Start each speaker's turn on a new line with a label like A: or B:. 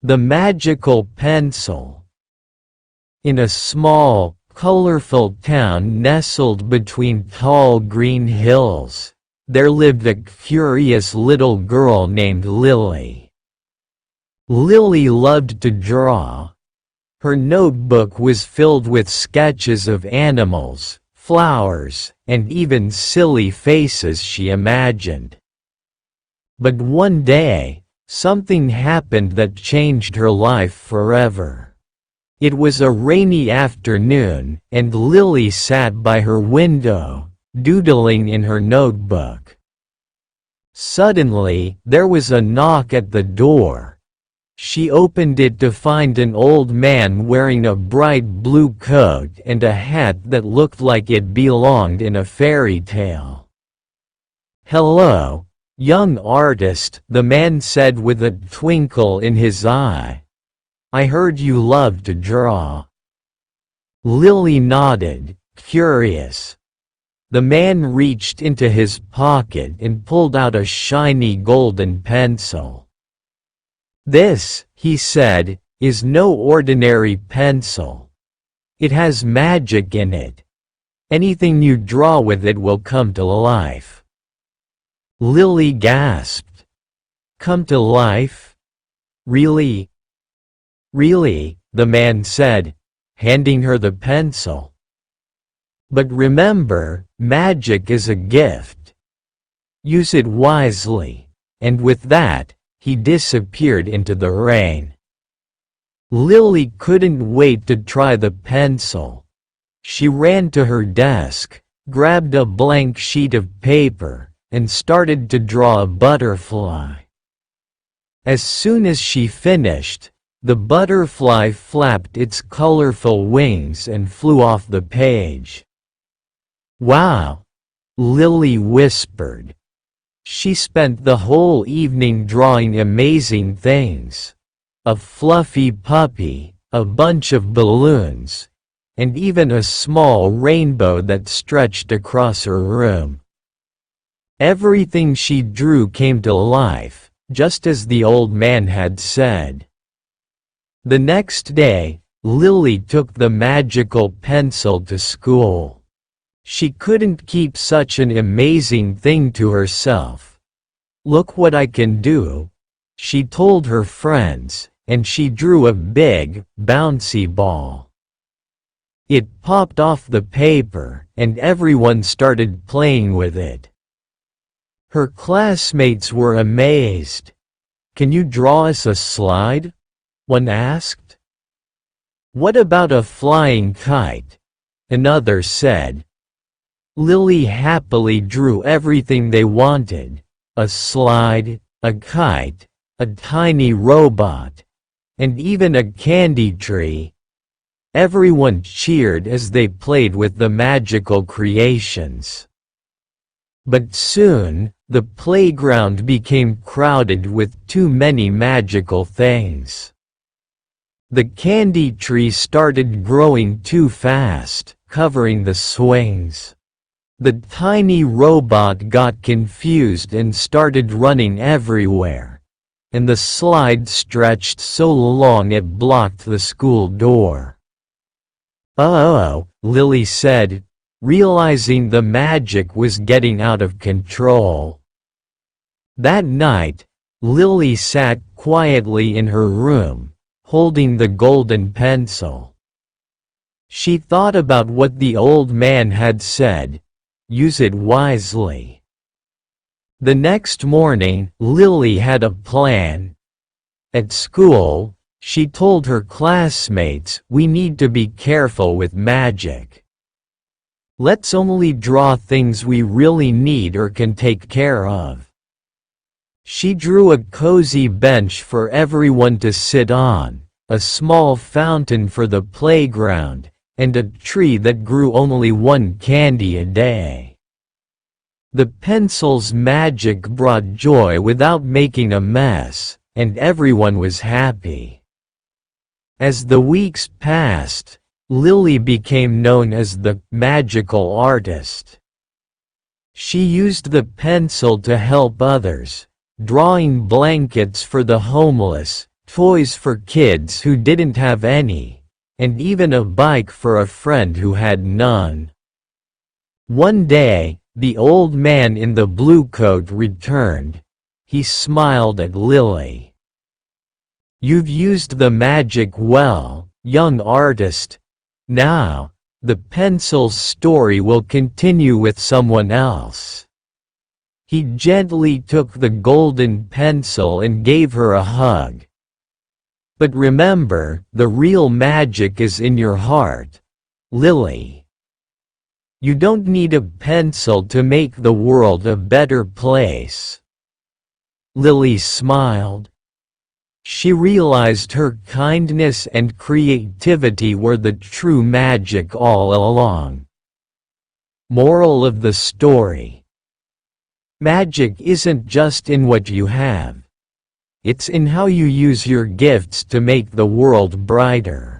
A: The magical pencil. In a small, colorful town nestled between tall green hills, there lived a curious little girl named Lily. Lily loved to draw. Her notebook was filled with sketches of animals, flowers, and even silly faces she imagined. But one day, something happened that changed her life forever. It was a rainy afternoon, and Lily sat by her window, doodling in her notebook. Suddenly, there was a knock at the door. She opened it to find an old man wearing a bright blue coat and a hat that looked like it belonged in a fairy tale. "Hello, young artist," the man said with a twinkle in his eye. "I heard you love to draw." Lily nodded, curious. The man reached into his pocket and pulled out a shiny golden pencil. "This," he said, "is no ordinary pencil. It has magic in it. Anything you draw with it will come to life." Lily gasped. "Come to life? Really?" "Really," the man said, handing her the pencil. "But remember, magic is a gift. Use it wisely." And with that, he disappeared into the rain. Lily couldn't wait to try the pencil. She ran to her desk, grabbed a blank sheet of paper, and started to draw a butterfly. As soon as she finished, the butterfly flapped its colorful wings and flew off the page. "Wow!" Lily whispered. She spent the whole evening drawing amazing things. A fluffy puppy, a bunch of balloons, and even a small rainbow that stretched across her room. Everything she drew came to life, just as the old man had said. The next day, Lily took the magical pencil to school. She couldn't keep such an amazing thing to herself. "Look what I can do," she told her friends, and she drew a big, bouncy ball. It popped off the paper, and everyone started playing with it. Her classmates were amazed. "Can you draw us a slide?" one asked. "What about a flying kite?" another said. Lily happily drew everything they wanted: a slide, a kite, a tiny robot, and even a candy tree. Everyone cheered as they played with the magical creations. But soon, the playground became crowded with too many magical things. The candy tree started growing too fast, covering the swings. The tiny robot got confused and started running everywhere, and the slide stretched so long it blocked the school door. "Oh," Lily said, realizing the magic was getting out of control. That night, Lily sat quietly in her room, holding the golden pencil. She thought about what the old man had said: use it wisely. The next morning, Lily had a plan. At school, she told her classmates, "We need to be careful with magic. Let's only draw things we really need or can take care of." She drew a cozy bench for everyone to sit on, a small fountain for the playground, and a tree that grew only one candy a day. The pencil's magic brought joy without making a mess, and everyone was happy. As the weeks passed, Lily became known as the magical artist. She used the pencil to help others, drawing blankets for the homeless, toys for kids who didn't have any, and even a bike for a friend who had none. One day, the old man in the blue coat returned. He smiled at Lily. "You've used the magic well, young artist. Now, the pencil's story will continue with someone else." He gently took the golden pencil and gave her a hug. "But remember, the real magic is in your heart, Lily. You don't need a pencil to make the world a better place." Lily smiled. She realized her kindness and creativity were the true magic all along. Moral of the story: magic isn't just in what you have. It's in how you use your gifts to make the world brighter.